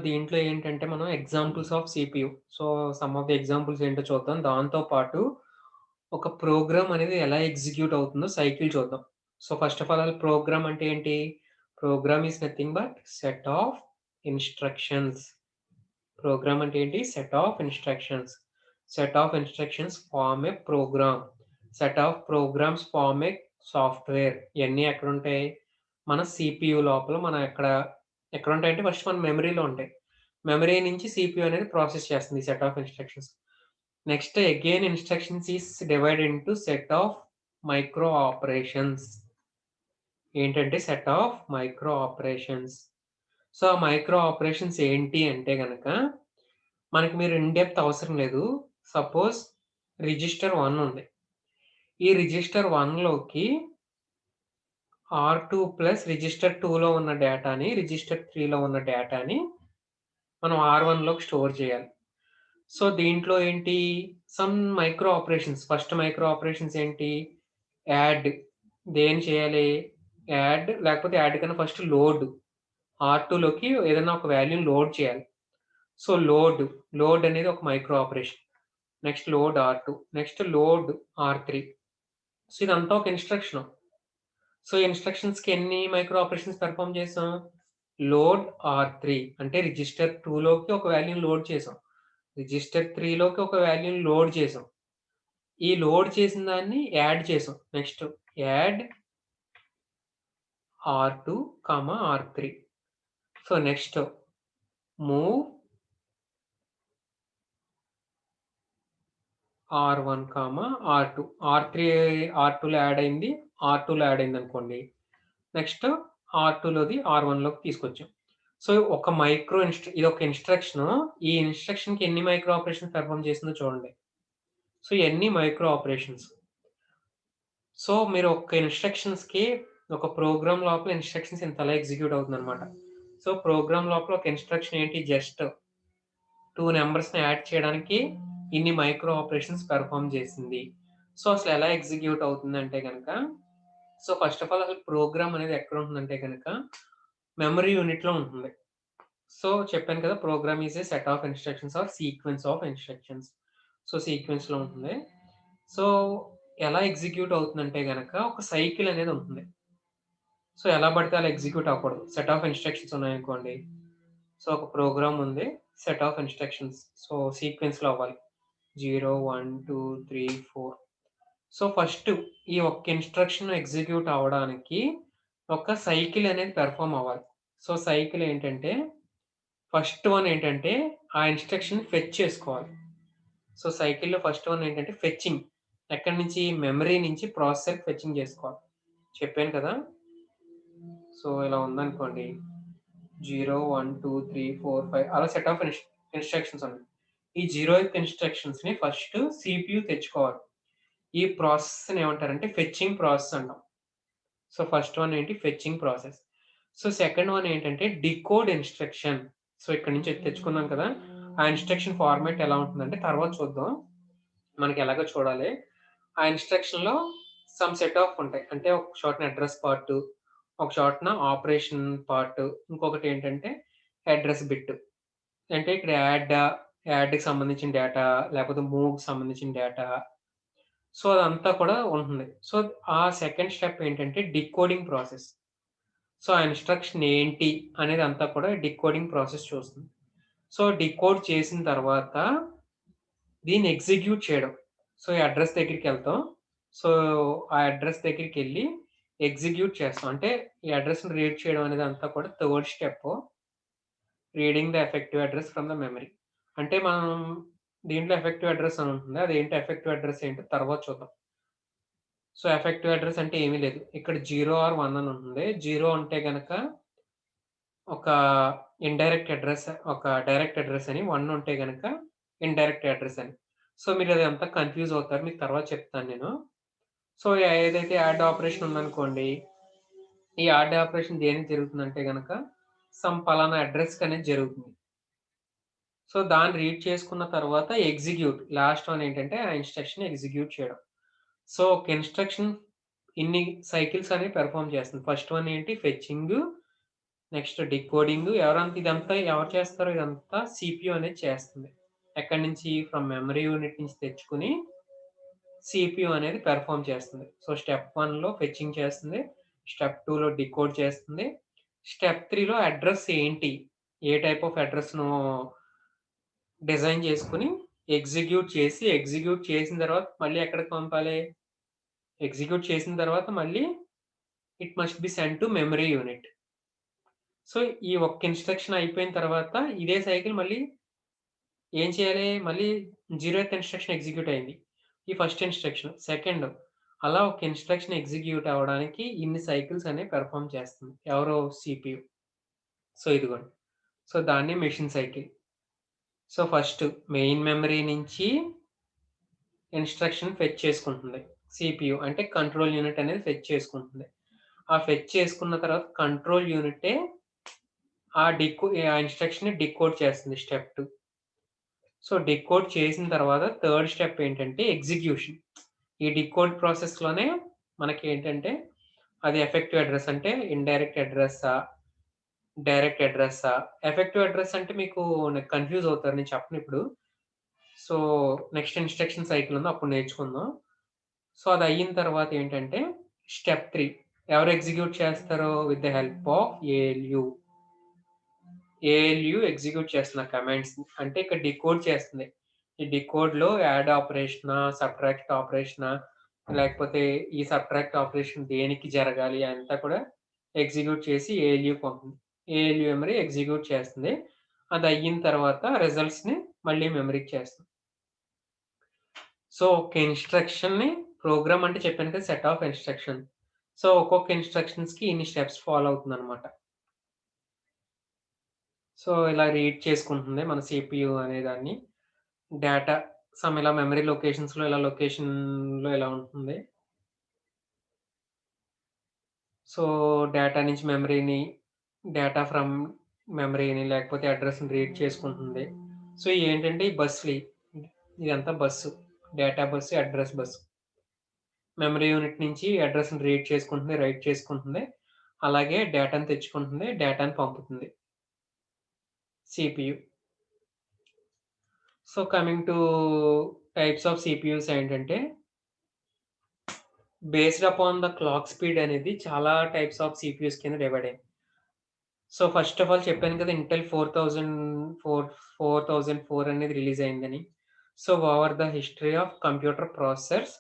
దీంట్లో ఏంటంటే మనం examples of CPU. So, some of the examples ఏంటో చూద్దాం. దాంతో పాటు ఒక ప్రోగ్రామ్ అనేది ఎలా ఎగ్జిక్యూట్ అవుతుందో సైకిల్ చూద్దాం. So, first of all program అంటే ఏంటి? Program is nothing but set of instructions. Program అంటే ఏంటి? Set of instructions. Set of instructions form a program. Set of programs form a software. ఇయన్నీ ఎక్కడుంటాయి? మన సీపీయూ లోపల మనం ఎక్కడుంటాయంటే ఫస్ట్ మన మెమరీలో ఉంటాయి. మెమరీ నుంచి సీపీయూ అనేది ప్రాసెస్ చేస్తుంది ఈ set of instructions. Next again instructions is divided into set of micro operations. ఏంటంటే set of micro operations. So, ఆ మైక్రో ఆపరేషన్స్ ఏంటి అంటే గనక, మనకి మీరు ఇన్ డెప్త్ అవసరం లేదు. సపోజ్ రిజిస్టర్ 1 ఉంది. ఈ రిజిస్టర్ 1లోకి R2 ప్లస్ రిజిస్టర్ 2లో ఉన్న డేటాని, రిజిస్టర్ 3లో ఉన్న డేటాని మనం R1లోకి స్టోర్ చేయాలి. సో, దీంట్లో ఏంటి some micro operations. First micro operations ఏంటి? యాడ్. దేన్ని చేయాలి? యాడ్ లేకపోతే యాడ్ కన్నా ఫస్ట్ లోడ్. R2లోకి ఏదైనా ఒక వాల్యూని లోడ్ చేయాలి. సో, లోడ్ అనేది ఒక micro operation. Next load R2. Next load R3. So, ఇదంతా ఒక ఇన్‌స్ట్రక్షను. సో, ఇన్‌స్ట్రక్షన్స్‌కి ఎన్ని మైక్రో ఆపరేషన్స్ పెర్ఫార్మ్ చేసాం? లోడ్ R3 అంటే రిజిస్టర్ 2లోకి ఒక వాల్యూని లోడ్ చేసాం. రిజిస్టర్ 3లోకి ఒక వాల్యూని లోడ్ చేసాం. ఈ లోడ్ చేసిన దాన్ని యాడ్ చేసాం. Next add R2, R3. So, next move R1, R2. R3లో యాడ్ అయింది. R2లో యాడ్ అయిందనుకోండి. నెక్స్ట్ R2లోది R1లోకి తీసుకొచ్చాం. సో, ఒక మైక్రో ఇదొక ఇన్‌స్ట్రక్షను. ఈ ఇన్‌స్ట్రక్షన్‌కి ఎన్ని మైక్రో ఆపరేషన్స్ పెర్ఫార్మ్ చేసిందో చూడండి. సో, ఇయన్నీ మైక్రో ఆపరేషన్స్. సో, మీరు ఒక ఇన్‌స్ట్రక్షన్స్‌కి ఒక ప్రోగ్రామ్ లోపల ఇన్‌స్ట్రక్షన్స్ ఇంతలా ఎగ్జిక్యూట్ అవుతుందనమాట. సో, ప్రోగ్రామ్ లోపల ఒక ఇన్‌స్ట్రక్షన్ ఏంటి? జస్ట్ 2 నంబర్స్‌ని యాడ్ చేయడానికి ఇన్ని మైక్రో ఆపరేషన్స్ పెర్ఫార్మ్ చేసింది. సో, అసలు ఎలా ఎగ్జిక్యూట్ అవుతుందంటే గనక, సో, ఫస్ట్ ఆఫ్ ఆల్ అసలు ప్రోగ్రామ్ అనేది ఎక్కడుంటుందంటే గనక, మెమరీ యూనిట్‌లో ఉంటుంది. సో, చెప్పాను కదా! Program is a set of instructions or sequence of instructions. So, సీక్వెన్స్‌లో ఉంటుంది. సో, ఎలా ఎగ్జిక్యూట్ అవుతుందంటే గనక, ఒక సైకిల్ అనేది ఉంటుంది. సో, ఎలా పడితే అలా ఎగ్జిక్యూట్ అవ్వకూడదు. సెట్ ఆఫ్ ఇన్‌స్ట్రక్షన్స్ ఉన్నాయనుకోండి. సో, ఒక ప్రోగ్రామ్ ఉంది. Set of instructions. సో, సీక్వెన్స్‌లో అవ్వాలి. 0, 1, 2, 3, 4. సో, ఫస్ట్ ఈ ఒక్క ఇన్‌స్ట్రక్షన్ ఎగ్జిక్యూట్ అవ్వడానికి ఒక సైకిల్ అనేది పెర్ఫార్మ్ అవ్వాలి. సో, సైకిల్ ఏంటంటే ఫస్ట్ వన్ ఏంటంటే ఆ ఇన్‌స్ట్రక్షన్ ఫెచ్ చేసుకోవాలి. సో, సైకిల్‌లో ఫస్ట్ వన్ ఏంటంటే ఫెచ్చింగ్. ఎక్కడి నుంచి? మెమరీ నుంచి ప్రాసెసర్‌కి ఫెచ్చింగ్ చేసుకోవాలి. చెప్పాను కదా! సో, ఇలా ఉందనుకోండి. 0, 1, 2, 3, 4, 5 అలా సెట్ ఆఫ్ ఇన్‌స్ట్రక్షన్స్ ఉన్నాయి. ఈ 0th ఇన్‌స్ట్రక్షన్స్‌ని ఫస్ట్ సీపీయూ తెచ్చుకోవాలి. ఈ ప్రాసెస్‌ని ఏమంటారంటే ఫెచ్చింగ్ ప్రాసెస్ అంటాం. సో, ఫస్ట్ వన్ ఏంటి? Fetching process. So, second one ఏంటంటే డీకోడ్ ఇన్‌స్ట్రక్షన్. సో, ఇక్కడి నుంచి తెచ్చుకున్నాం కదా! ఆ ఇన్‌స్ట్రక్షన్ ఫార్మాట్ ఎలా ఉంటుందంటే తర్వాత చూద్దాం. మనకి ఎలాగో చూడాలి. ఆ ఇన్‌స్ట్రక్షన్‌లో సమ్ సెట్ ఆఫ్ ఉంటాయి. అంటే ఒక చోటన అడ్రెస్ పార్టు, ఒక చోటన ఆపరేషన్ పార్ట్, ఇంకొకటేంటంటే అడ్రెస్ బిట్. అంటే ఇక్కడ యాడ్‌కి సంబంధించిన డేటా, లేకపోతే మూవ్‌కి సంబంధించిన డేటా. సో, అదంతా కూడా ఉంటుంది. సో, ఆ సెకండ్ స్టెప్ ఏంటంటే డీకోడింగ్ ప్రాసెస్. సో, ఆ ఇన్‌స్ట్రక్షన్ ఏంటి అనేదంతా కూడా డీకోడింగ్ ప్రాసెస్ చూస్తుంది. సో, డీకోడ్ చేసిన తర్వాత దీన్ని ఎగ్జిక్యూట్ చేయడం. సో, ఈ అడ్రెస్ దగ్గరికెళ్తాం. సో, ఆ అడ్రెస్ దగ్గరికెళ్లి ఎగ్జిక్యూట్ చేస్తాం. అంటే ఈ అడ్రెస్‌ని రీడ్ చేయడం అనేదంతా కూడా third step. Reading the effective address from the memory. అంటే మనం దీంట్లో ఎఫెక్టివ్ అడ్రెస్ అని ఉంటుంది. అదేంటి ఎఫెక్టివ్ అడ్రెస్ ఏంటో తర్వాత చూద్దాం. సో, ఎఫెక్టివ్ అడ్రెస్ అంటే ఏమీ లేదు. ఇక్కడ 0 ఆర్ 1 అని ఉంటుంది. 0 అంటే గనక ఒక డైరెక్ట్ అడ్రెస్ అని. 1 ఉంటే గనక ఇండైరెక్ట్ అడ్రెస్ అని. సో, మీరదంతా కన్‌ఫ్యూజ్ అవుతారు. మీకు తర్వాత చెప్తాను నేను. సో, ఏదైతే యాడ్ ఆపరేషన్ ఉందనుకోండి. ఈ యాడ్ ఆపరేషన్ దేనికి జరుగుతుందంటే గనక పలానా అడ్రెస్‌కనేది జరుగుతుంది. సో, దాన్ని రీడ్ చేసుకున్న తర్వాత లాస్ట్ వన్ ఏంటంటే ఆ ఇన్‌స్ట్రక్షన్ ఎగ్జిక్యూట్ చేయడం. సో, ఒక ఇన్‌స్ట్రక్షన్ ఇన్ని సైకిల్స్ అనేవి పెర్ఫార్మ్ చేస్తుంది. ఫస్ట్ వన్ ఏంటి? ఫెచ్చింగు. నెక్స్ట్ డీకోడింగ్ ఇదంతా ఎవరు చేస్తారో ఇదంతా సీపీయూ అనేది చేస్తుంది. ఎక్కడి నుంచి? ఫ్రమ్ మెమరీ యూనిట్ నుంచి తెచ్చుకొని సీపీయూ అనేది పెర్ఫార్మ్ చేస్తుంది. సో, స్టెప్ 1లో ఫెచింగ్ చేస్తుంది. స్టెప్ 2లో డీకోడ్ చేస్తుంది. స్టెప్ 3లో అడ్రెస్ ఏంటి? ఏ టైప్ ఆఫ్ అడ్రెస్‌ను డిజైన్ చేసుకొని ఎగ్జిక్యూట్ చేసిన తర్వాత మళ్ళీ ఎక్కడికి పంపాలి? ఎగ్జిక్యూట్ చేసిన తర్వాత మళ్ళీ it must be send to memory unit. So, ఈ ఒక్క ఇన్‌స్ట్రక్షన్ అయిపోయిన తర్వాత ఇదే సైకిల్ మళ్ళీ ఏం చేయాలి? మళ్ళీ 0th ఇన్‌స్ట్రక్షన్ ఎగ్జిక్యూట్ అయింది. ఈ ఫస్ట్ ఇన్‌స్ట్రక్షన్. సెకండ్ అలా ఒక ఇన్‌స్ట్రక్షన్ ఎగ్జిక్యూట్ అవ్వడానికి ఇన్ని సైకిల్స్ అనేవి పెర్ఫార్మ్ చేస్తుంది. ఎవరు? సీపీయూ. సో, ఇదిగోండి. సో, దాన్ని machine cycle. So, first main memory నుంచి ఇన్‌స్ట్రక్షన్ ఫెచ్ చేసుకుంటుంది. సీపీయూ అంటే కంట్రోల్ యూనిట్ అనేది ఫెచ్ చేసుకుంటుంది. ఆ ఫెచ్ చేసుకున్న తర్వాత కంట్రోల్ యూనిటే ఆ ఇన్‌స్ట్రక్షన్‌ని డీకోడ్ చేస్తుంది స్టెప్ 2. సో, డీకోడ్ చేసిన తర్వాత థర్డ్ స్టెప్ ఏంటంటే ఎగ్జిక్యూషన్. ఈ డీకోడ్ ప్రాసెస్‌లోనే మనకేంటంటే అది ఎఫెక్టివ్ అడ్రెస్ అంటే ఇండైరెక్ట్ అడ్రెస్సా? డైరెక్ట్ అడ్రెస్సా? ఎఫెక్టివ్ అడ్రెస్ అంటే మీకు కన్‌ఫ్యూజ్ అవుతారు. నేను చెప్పనిప్పుడు. సో, నెక్స్ట్ ఇన్‌స్ట్రక్షన్ సైకిల్ ఉంది. అప్పుడు నేర్చుకుందాం. సో, అదయిన తర్వాత ఏంటంటే స్టెప్ 3 ఎవరు ఎగ్జిక్యూట్ చేస్తారో with the help of ALU. ALU execute చేస్తుంది ఆ కమాండ్స్‌ని. అంటే ఇక్కడ డీకోడ్ చేస్తుంది. ఈ డీకోడ్‌లో యాడ్ ఆపరేషనా? సబ్ట్రాక్ట్ ఆపరేషనా? లేకపోతే ఈ సబ్ట్రాక్ట్ ఆపరేషన్ దేనికి జరగాలి అంతా కూడా ఎగ్జిక్యూట్ చేసి ఏఎల్యూకి పంపుతుంది. ఏఎల్యూ మెమరీ ఎగ్జిక్యూట్ చేస్తుంది. అదయిన తర్వాత రిజల్ట్స్‌ని మళ్ళీ మెమరీకి చేస్తుంది. సో, ఒక ఇన్‌స్ట్రక్షన్‌ని ప్రోగ్రామ్ అంటే చెప్పాను కదా! Set of instruction. సో, ఒక్కొక్క ఇన్‌స్ట్రక్షన్స్‌కి ఇన్ని స్టెప్స్ ఫాలో అవుతుందనమాట. సో, ఇలా రీడ్ చేసుకుంటుంది మన సీపీయూ అనేదాన్ని. డేటా ఇలా మెమరీ లొకేషన్‌లో ఇలా ఉంటుంది. సో, డేటా నుంచి డేటా ఫ్రమ్ మెమరీని లేకపోతే అడ్రెస్‌ని రీడ్ చేసుకుంటుంది. సో, ఏంటంటే ఈ బస్సులు ఇదంతా bus. Data bus, address bus. Memory unit నుంచి అడ్రెస్‌ని రీడ్ చేసుకుంటుంది, రైట్ చేసుకుంటుంది. అలాగే డేటాను తెచ్చుకుంటుంది, డేటాను పంపుతుంది CPU. So, coming to types of CPUs ఏంటంటే based upon the clock speed అనేది చాలా టైప్స్ ఆఫ్ సీపీయూస్ కింద డివైడ్ అయ్యాయి. సో, ఫస్ట్ ఆఫ్ ఆల్ చెప్పాను కదా! ఇంటెల్ 4004 అనేది రిలీజ్ అయిందని. So, over the history of computer processors,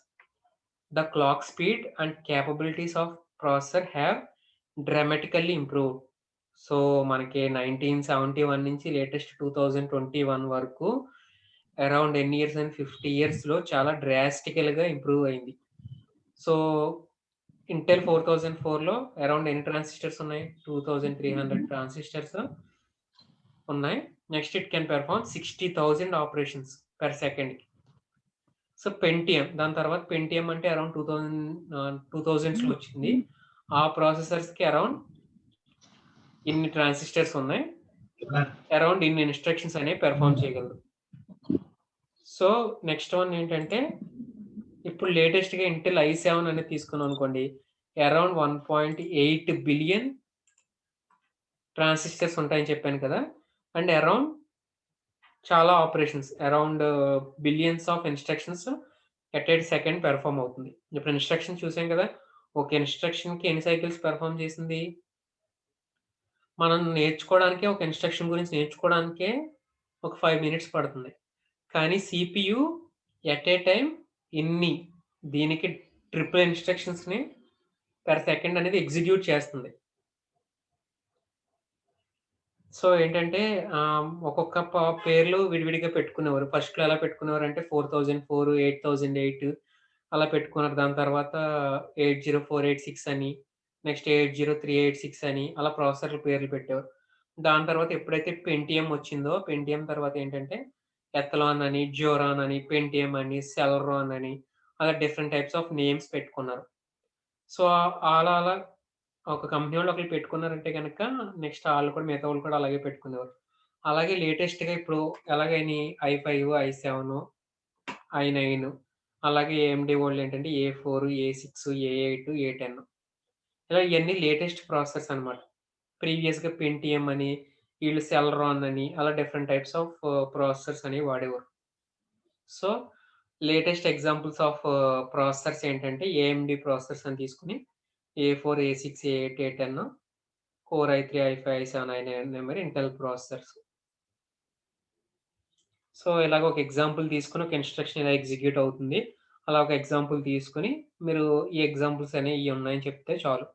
the clock speed and capabilities of processor have dramatically improved. So, మనకి 1971 నుంచి లేటెస్ట్ 2021 వరకు అరౌండ్ ఎన్ని ఇయర్స్ అండి 50 ఇయర్స్‌లో చాలా డ్రాస్టికల్‌గా ఇంప్రూవ్ అయింది. సో, ఇంటెల్ 4004లో అరౌండ్ ఎన్ని ట్రాన్సిస్టర్స్ ఉన్నాయి? 2300 ట్రాన్సిస్టర్స్ ఉన్నాయి. Next it can perform 60,000 operations per సెకండ్‌కి. సో, పెంటియమ్ దాని తర్వాత పెంటియమ్ అంటే అరౌండ్ 2000స్‌లో వచ్చింది. ఆ ప్రాసెసర్స్‌కి అరౌండ్ ఇన్ని ట్రాన్సిస్టర్స్ ఉన్నాయి. అరౌండ్ ఇన్ని ఇన్‌స్ట్రక్షన్స్ అనేవి పెర్ఫార్మ్ చేయగలదు. సో, నెక్స్ట్ వన్ ఏంటంటే ఇప్పుడు లేటెస్ట్‌గా ఇంటెల్ ఐ7 అనేది తీసుకున్నామనుకోండి. అరౌండ్ 1.8 బిలియన్ ట్రాన్సిస్టర్స్ ఉంటాయని చెప్పాను కదా! అండ్ అరౌండ్ చాలా operations around billions of instructions at a second perform అవుతుంది. ఇప్పుడు ఇన్‌స్ట్రక్షన్ చూసాం కదా! ఒక ఇన్‌స్ట్రక్షన్‌కి ఎన్ని సైకిల్స్ పెర్ఫార్మ్ చేసింది? మనం నేర్చుకోవడానికే ఒక ఇన్‌స్ట్రక్షన్ గురించి నేర్చుకోవడానికే ఒక 5 మినిట్స్ పడుతుంది. కానీ సీపీయూ ఎట్ ఎ టైమ్ ఇన్ని దీనికి ట్రిపుల్ ఇన్‌స్ట్రక్షన్స్‌ని పర్ సెకండ్ అనేది ఎగ్జిక్యూట్ చేస్తుంది. సో, ఏంటంటే ఒక్కొక్క పేర్లు విడివిడిగా పెట్టుకునేవారు. ఫస్ట్‌లో ఎలా పెట్టుకునేవారంటే 4004, 8008 అలా పెట్టుకున్నారు. దాని తర్వాత 80486 అని, నెక్స్ట్ 80386 అని అలా ప్రాసెసర్‌ల పేర్లు పెట్టేవారు. దాని తర్వాత ఎప్పుడైతే పెంటియమ్ వచ్చిందో, పెంటియమ్ తర్వాత ఏంటంటే ఎథలాన్ అని, జ్యూరాన్ అని, పెంటియమ్ అని, సెల్రాన్ అని అలా డిఫరెంట్ టైప్స్ ఆఫ్ నేమ్స్ పెట్టుకున్నారు. సో, అలా అలా ఒక కంపెనీ వాళ్ళు ఒకళ్ళు పెట్టుకున్నారంటే గనక నెక్స్ట్ ఆళ్ళు కూడా మిగతా వాళ్ళు కూడా అలాగే పెట్టుకునేవారు. అలాగే లేటెస్ట్‌గా ఇప్పుడు ఎలాగని ఐ5, ఐ7, ఐ9 అలాగే ఏఎండీ వోళ్ళేంటంటే ఏ4, ఏ6, ఏ8, ఏ10 ఇలా ఇయన్నీ లేటెస్ట్ ప్రాసెసర్స్ అన్నమాట. ప్రీవియస్‌గా పెంటియమ్ అని, ఈళ్ళు సెలరాన్ అని అలా డిఫరెంట్ టైప్స్ ఆఫ్ ప్రాసెసర్స్ అనేవి వాడేవారు. So, latest examples of processors ఏంటంటే ఏఎండీ ప్రాసెసర్స్ అని తీసుకొని ఏ4, ఏ6, ఏ8, ఏ10, core ఐ3, ఐ5, ఐ7, ఐ9 memory Intel processors. So, ఇలాగ ఒక ఎగ్జాంపుల్ తీసుకొని ఒక ఇన్‌స్ట్రక్షన్ ఇలా ఎగ్జిక్యూట్ అవుతుంది. అలా ఒక ఎగ్జాంపుల్ తీసుకొని మీరు ఈ ఎగ్జాంపుల్స్ అనేవి ఇయున్నాయని చెప్తే చాలు.